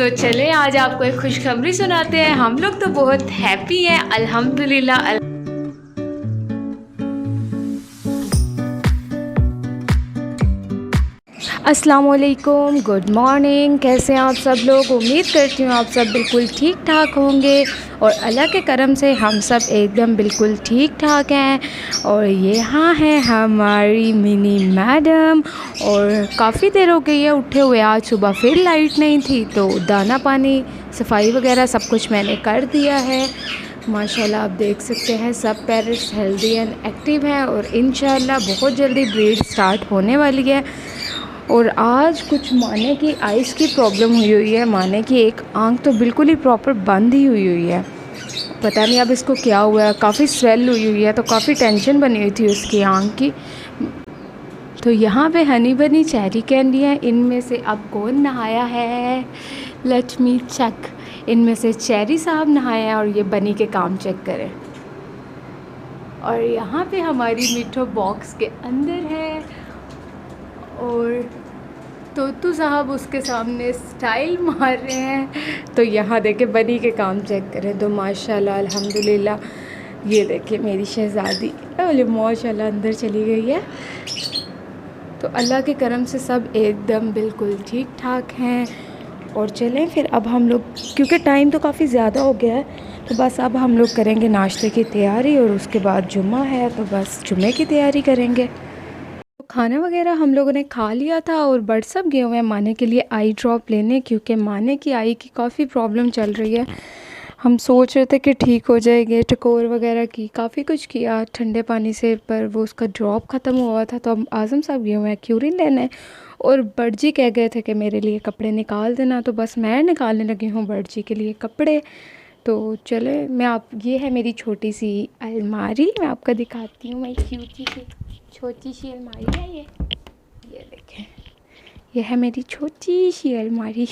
तो चले आज आपको एक खुशखबरी सुनाते हैं। हम लोग तो बहुत हैप्पी हैं अल्हम्दुलिल्लाह। अस्सलामुअलैकुम, गुड मॉर्निंग। कैसे हैं आप सब लोग? उम्मीद करती हूँ आप सब बिल्कुल ठीक ठाक होंगे और अल्लाह के करम से हम सब एकदम बिल्कुल ठीक ठाक हैं। और यहाँ है हमारी मिनी मैडम और काफ़ी देर हो गई है उठे हुए। आज सुबह फिर लाइट नहीं थी तो दाना पानी सफाई वगैरह सब कुछ मैंने कर दिया है। माशाल्लाह आप देख सकते हैं सब पैरट्स हेल्दी एंड एक्टिव हैं और इंशाल्लाह बहुत जल्दी ब्रीड स्टार्ट होने वाली है। और आज कुछ माने की आइज़ की प्रॉब्लम हुई है। माने की एक आंख तो बिल्कुल ही प्रॉपर बंद ही हुई है। पता नहीं अब इसको क्या हुआ है, काफ़ी स्वेल हुई है तो काफ़ी टेंशन बनी हुई थी उसकी आंख की। तो यहाँ पे हनी बनी चेरी कैंडी है। इनमें से अब कौन नहाया है? Let me check. इनमें से चेरी साहब नहाए हैं और ये बनी के काम चेक करें। और यहाँ पे हमारी मिठो बॉक्स के अंदर है और तोतू साहब उसके सामने स्टाइल मार रहे हैं। तो यहाँ देखे बनी के काम चेक करें तो माशाल्लाह अल्हम्दुलिल्लाह। ये देखिए मेरी शहज़ादी अरे माशाल्लाह अंदर चली गई है। तो अल्लाह के करम से सब एकदम बिल्कुल ठीक ठाक हैं। और चलें फिर अब हम लोग, क्योंकि टाइम तो काफ़ी ज़्यादा हो गया है, तो बस अब हम लोग करेंगे नाश्ते की तैयारी और उसके बाद जुम्मा है तो बस जुम्मे की तैयारी करेंगे। खाना वगैरह हम लोगों ने खा लिया था और बट सब गए हुए हैं माने के लिए आई ड्रॉप लेने, क्योंकि माने की आई की काफ़ी प्रॉब्लम चल रही है। हम सोच रहे थे कि ठीक हो जाएगी, टकोर वगैरह की काफ़ी कुछ किया ठंडे पानी से, पर वो उसका ड्रॉप ख़त्म हुआ था। तो हम आज़म साहब गए हुए हैं क्यूरिन लेने और बट जी कह गए थे कि मेरे लिए कपड़े निकाल देना, तो बस मैं निकालने लगी हूँ बट जी के लिए कपड़े। तो चले ये है मेरी छोटी सी अलमारी, मैं आपको दिखाती हूँ। मैं क्यूटी सी छोटी सी अलमारी है ये देखें, ये है मेरी छोटी सी अलमारी।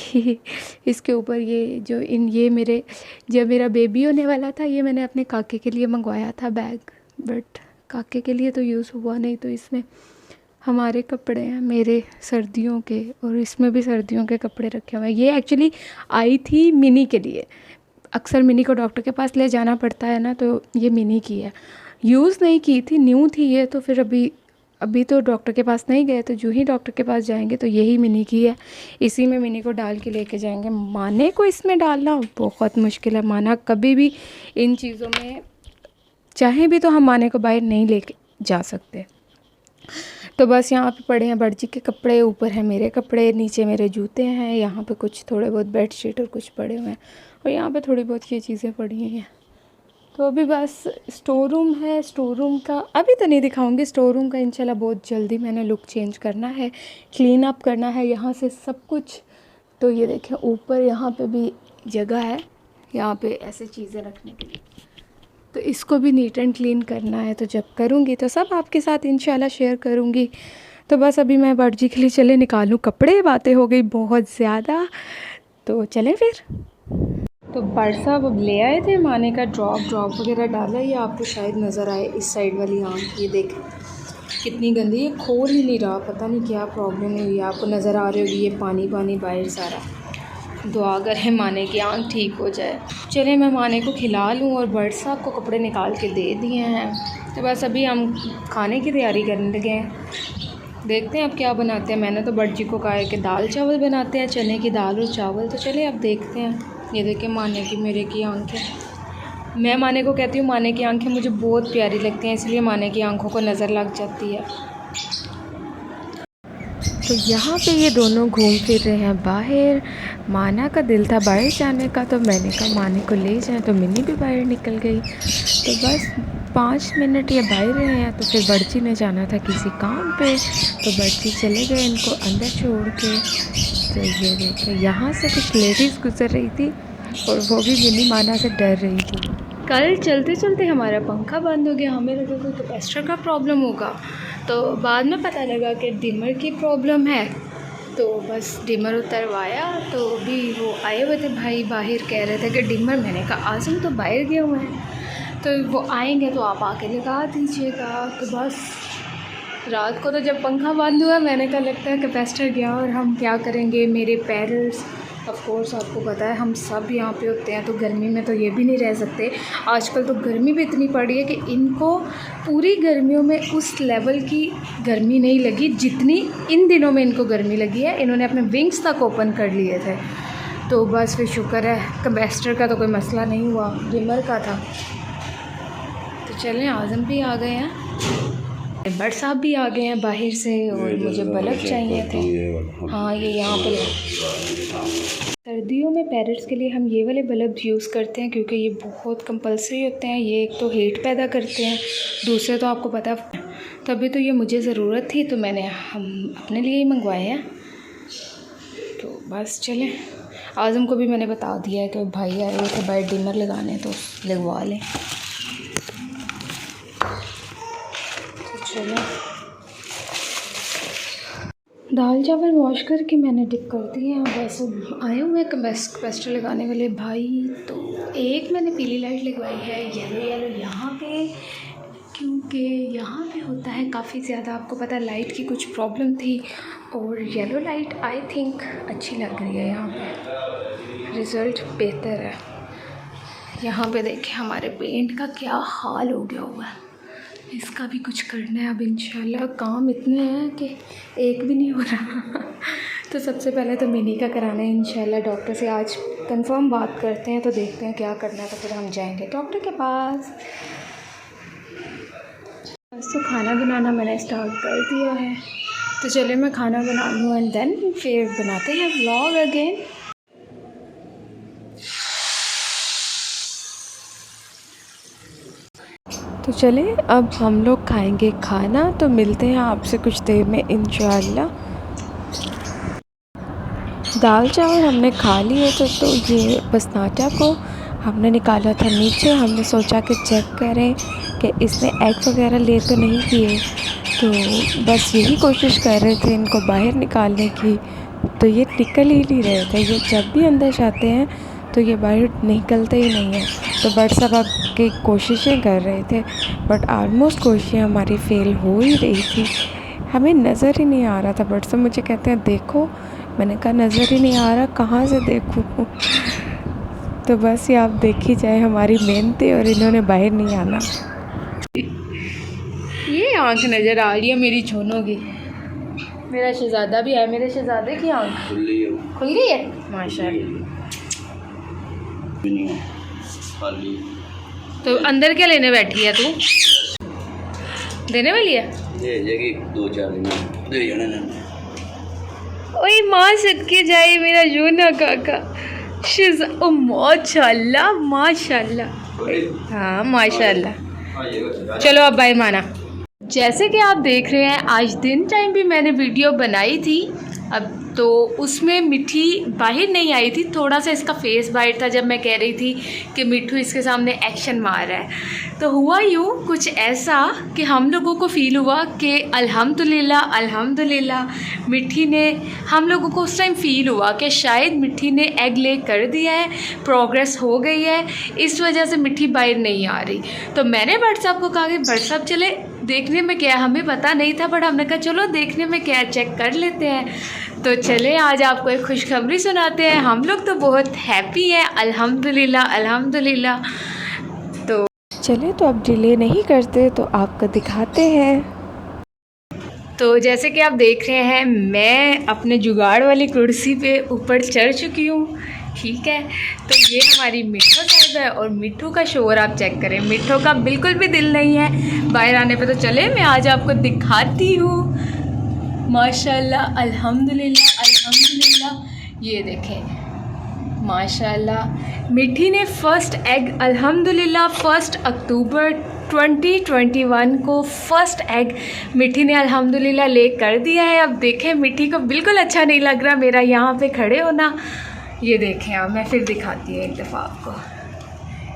इसके ऊपर जब मेरा बेबी होने वाला था ये मैंने अपने काके के लिए मंगवाया था बैग, बट काके के लिए तो यूज़ हुआ नहीं। तो इसमें हमारे कपड़े हैं मेरे सर्दियों के और इसमें भी सर्दियों के कपड़े रखे हुए हैं। ये एक्चुअली आई थी मिनी के लिए, अक्सर मिनी को डॉक्टर के पास ले जाना पड़ता है ना, तो ये मिनी की है। यूज़ नहीं की थी, न्यू थी ये, तो फिर अभी तो डॉक्टर के पास नहीं गए, तो जो ही डॉक्टर के पास जाएंगे तो यही मिनी की है। इसी में मिनी को डाल के लेके जाएंगे। माने को इसमें डालना बहुत मुश्किल है। माना कभी भी इन चीज़ों में चाहे भी तो हम माने को बाहर नहीं लेके जा सकते। तो बस यहाँ पे पड़े हैं बड़जी के कपड़े, ऊपर है मेरे कपड़े, नीचे मेरे जूते हैं, यहाँ पे कुछ थोड़े बहुत बेडशीट और कुछ पड़े हुए हैं और यहाँ पे थोड़ी बहुत ये चीज़ें पड़ी हुई हैं। तो अभी बस स्टोर रूम है, स्टोर रूम का अभी तो नहीं दिखाऊंगी। स्टोर रूम का इंशाल्लाह बहुत जल्दी मैंने लुक चेंज करना है, क्लीन अप करना है यहाँ से सब कुछ। तो ये देखें ऊपर यहाँ पे भी जगह है, यहाँ पे ऐसे चीज़ें रखने के लिए, तो इसको भी नीट एंड क्लीन करना है। तो जब करूँगी तो सब आपके साथ इंशाल्लाह शेयर करूँगी। तो बस अभी मैं बड़जी के लिए चले निकालूँ कपड़े, बातें हो गई बहुत ज़्यादा, तो चलें फिर। तो बट साहब अब ले आए थे माने का ड्रॉप वगैरह डाला, ये आपको शायद नज़र आए इस साइड वाली आंख, ये देख कितनी गंदी है, खोल ही नहीं रहा, पता नहीं क्या प्रॉब्लम हुई है। आपको नज़र आ रही होगी ये पानी बाहर सारा। दुआ करें माने की आंख ठीक हो जाए। चले मैं माने को खिला लूँ और बट साहब को कपड़े निकाल के दे दिए हैं। तो बस अभी हम खाने की तैयारी करने लगे हैं, देखते हैं अब क्या बनाते हैं। मैंने तो बट जी को कहा है कि दाल चावल बनाते हैं, चने की दाल और चावल। तो चले अब देखते हैं। ये देखिए माने की मेरे की आंखें, मैं माने को कहती हूँ माने की आंखें मुझे बहुत प्यारी लगती हैं, इसलिए माने की आंखों को नज़र लग जाती है। तो यहाँ पे ये दोनों घूम फिर रहे हैं बाहर। माना का दिल था बाहर जाने का, तो मैंने कहा माने को ले जाएं, तो मिनी भी बाहर निकल गई। तो बस 5 मिनट ये बाहर रहे हैं, तो फिर बड़ची ने जाना था किसी काम पे, तो बड़ची चले गए इनको अंदर छोड़ के। तो ये देखो यहाँ से कुछ लेडीज़ गुजर रही थी और वो भी मिनी माना से डर रही थी। कल चलते चलते हमारा पंखा बंद हो गया, हमें लगा कोई कैपेसिटर का प्रॉब्लम होगा, तो बाद में पता लगा कि डिमर की प्रॉब्लम है। तो बस डिमर उतरवाया, तो भी वो आए हुए थे भाई बाहर, कह रहे थे कि डिमर, मैंने कहा आज़म तो बाहर गए हुए हैं, तो वो आएंगे तो आप आके लगा दीजिएगा। तो बस रात को तो जब पंखा बंद हुआ मैंने कहा लगता है कैपेसिटर गया और हम क्या करेंगे। मेरे पेरेंट्स ऑफ कोर्स आपको पता है हम सब यहाँ पे होते हैं तो गर्मी में तो ये भी नहीं रह सकते। आजकल तो गर्मी भी इतनी पड़ रही है कि इनको पूरी गर्मियों में उस लेवल की गर्मी नहीं लगी जितनी इन दिनों में इनको गर्मी लगी है। इन्होंने अपने विंग्स तक ओपन कर लिए थे, तो बस फिर शुक्र है कंबेस्टर का तो कोई मसला नहीं हुआ, डिमर का था। तो चलें, आज़म भी आ गए हैं, बट साहब भी आ गए हैं बाहर से, और मुझे बल्ब चाहिए थे। हाँ, ये यहाँ पर सर्दियों में पैरट्स के लिए हम ये वाले बल्ब यूज़ करते हैं क्योंकि ये बहुत कंपलसरी होते हैं। ये एक तो हीट पैदा करते हैं, दूसरे तो आपको पता है, तभी तो ये मुझे ज़रूरत थी तो मैंने हम अपने लिए ही मंगवाए हैं। तो बस चलें, आज़म को भी मैंने बता दिया है कि भाई आए हुए थे बाहर डिमर लगाने, तो लगवा लें। चलो, दाल चावल वॉश करके मैंने डिप कर दिए हैं। बस आए हुए हैं कंबेस्टर लगाने वाले भाई। तो एक मैंने पीली लाइट लगवाई है, येलो यहाँ पे, क्योंकि यहाँ पे होता है काफ़ी ज़्यादा, आपको पता है लाइट की कुछ प्रॉब्लम थी, और येलो लाइट आई थिंक अच्छी लग रही है। यहाँ पे रिज़ल्ट बेहतर है। यहाँ पे देखिए हमारे पेंट का क्या हाल हो गया हुआ है, इसका भी कुछ करना है अब इंशाल्लाह। काम इतने हैं कि एक भी नहीं हो रहा। तो सबसे पहले तो मिनी का कराना है इंशाल्लाह। डॉक्टर से आज कंफर्म बात करते हैं, तो देखते हैं क्या करना है, तो फिर हम जाएंगे डॉक्टर के पास। बस तो खाना बनाना मैंने स्टार्ट कर दिया है, तो चलिए मैं खाना बना लूँ एंड देन फिर बनाते हैं व्लॉग अगेन। तो चलिए अब हम लोग खाएंगे खाना, तो मिलते हैं आपसे कुछ देर में इंशाअल्लाह। दाल चावल हमने खा लिए थे, तो ये बसनाटा को हमने निकाला था नीचे। हमने सोचा कि चेक करें कि इसने एग वगैरह ले तो नहीं किए, तो बस यही कोशिश कर रहे थे इनको बाहर निकालने की। तो ये निकल ही नहीं रहे थे, ये जब भी अंदर जाते हैं तो ये बाहर निकलते ही नहीं हैं। तो बट सब आपकी कोशिशें कर रहे थे, बट ऑलमोस्ट कोशिशें हमारी फ़ेल हो ही रही थी, हमें नज़र ही नहीं आ रहा था। बट सब मुझे कहते हैं देखो, मैंने कहा नज़र ही नहीं आ रहा, कहाँ से देखूँ। तो बस ये आप देख ही जाए हमारी मेहनतें, और इन्होंने बाहर नहीं आना। ये आँख नज़र आ रही है मेरी छोनों की, मेरा शहज़ादा भी है, मेरे शहज़ादे की आँख खुल गई है माशाल्लाह। तो अंदर क्या लेने बैठी है तू? देने वाली है? दो चार दिन ओए माँ सदके जाए मेरा जोना काका। ओ माशाल्लाह माशाल्लाह, हाँ माशाल्लाह। चलो अब बाय माना। जैसे कि आप देख रहे हैं आज दिन टाइम भी मैंने वीडियो बनाई थी, अब तो उसमें मिठी बाहर नहीं आई थी। थोड़ा सा इसका फेस बाइट था जब मैं कह रही थी कि मिठू इसके सामने एक्शन मार रहा है। तो हुआ यूँ कुछ ऐसा कि हम लोगों को फ़ील हुआ कि अल्हम्दुलिल्लाह अल्हम्दुलिल्लाह मिठी ने, हम लोगों को उस टाइम फ़ील हुआ कि शायद मिठी ने एग ले कर दिया है, प्रोग्रेस हो गई है, इस वजह से मिठी बाहर नहीं आ रही। तो मैंने बट साहब को कहा कि बट साहब चले देखने में क्या, हमें पता नहीं था बट हमने कहा चलो देखने में क्या, चेक कर लेते हैं। तो चले आज आपको एक खुशखबरी सुनाते हैं। हम लोग तो बहुत हैप्पी हैं अल्हम्दुलिल्लाह अल्हम्दुलिल्लाह। तो चले तो अब डिले नहीं करते तो आपको दिखाते हैं। तो जैसे कि आप देख रहे हैं मैं अपने जुगाड़ वाली कुर्सी पे ऊपर चढ़ चुकी हूँ, ठीक है। तो ये हमारी मिठू साहब है, और मिठू का शोर आप चेक करें, मिठू का बिल्कुल भी दिल नहीं है बाहर आने पे। तो चले मैं आज आपको दिखाती हूँ माशाल्लाह अल्हम्दुलिल्लाह अल्हम्दुलिल्लाह। ये देखें माशाल्लाह मिठी ने फ़र्स्ट एग अल्हम्दुलिल्लाह 1 अक्टूबर 2021 को फ़र्स्ट एग मिठी ने अल्हम्दुलिल्लाह ले कर दिया है। अब देखें मिठी को बिल्कुल अच्छा नहीं लग रहा मेरा यहाँ पे खड़े होना। ये देखें अब मैं फिर दिखाती हूँ एक दफ़ा आपको।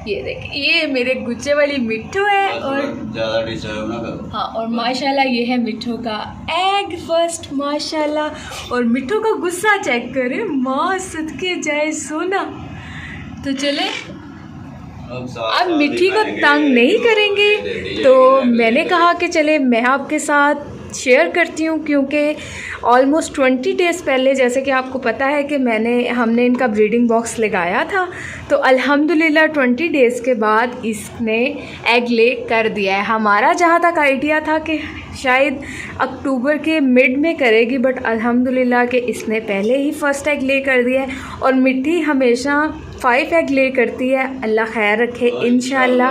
ये देखें ये मेरे गुच्चे वाली मिठू है, और ज़्यादा डिस्टर्ब ना करो। हाँ, और माशाल्लाह ये है मिठू का एग फर्स्ट माशाल्लाह। और मिठू का गुस्सा चेक करें, माँ सदके जाए सोना। तो चले अब मिठी को तंग नहीं करेंगे, तो मैंने कहा कि चले मैं आपके साथ शेयर करती हूँ, क्योंकि ऑलमोस्ट 20 डेज़ पहले, जैसे कि आपको पता है कि हमने इनका ब्रीडिंग बॉक्स लगाया था, तो अल्हम्दुलिल्लाह 20 डेज़ के बाद इसने एग ले कर दिया है। हमारा जहाँ तक आइडिया था कि शायद अक्टूबर के मिड में करेगी, बट अल्हम्दुलिल्लाह कि इसने पहले ही फ़र्स्ट एग ले कर दिया है। और मिट्टी हमेशा 5 एग ले करती है, अल्लाह खैर रखे इंशाल्लाह।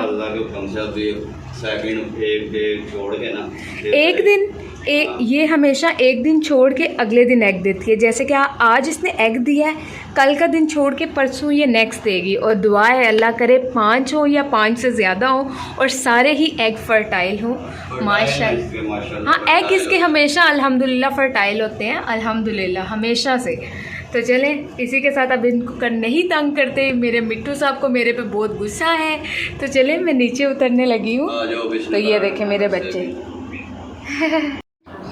ये हमेशा एक दिन छोड़ के अगले दिन एग देती है। जैसे कि आज इसने एग दिया है, कल का दिन छोड़ के परसों ये नेक्स्ट देगी। और दुआ है अल्लाह करे 5 हो या 5 से ज़्यादा हो और सारे ही एग फर्टाइल हों माशाल्लाह। हाँ, एग इसके हमेशा अल्हम्दुलिल्लाह फर्टाइल होते हैं, अल्हम्दुलिल्लाह हमेशा से। तो चलें, इसी के साथ अब इनको नहीं तंग करते। मेरे मिट्टू साहब को मेरे पे बहुत गुस्सा है, तो चलें मैं नीचे उतरने लगी हूँ। तो ये देखें मेरे बच्चे।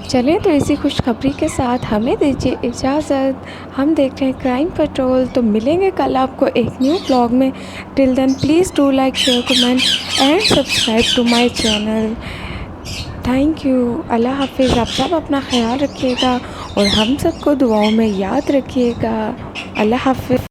चलें, तो इसी खुशखबरी के साथ हमें दीजिए इजाज़त। हम देख रहे हैं क्राइम पेट्रोल। तो मिलेंगे कल आपको एक न्यू ब्लॉग में। Till then please do like, share, comment and subscribe to my channel. Thank you. Allah हाफिज़। आप सब अपना ख्याल रखिएगा और हम सबको दुआओं में याद रखिएगा। अल्लाह हाफिज़।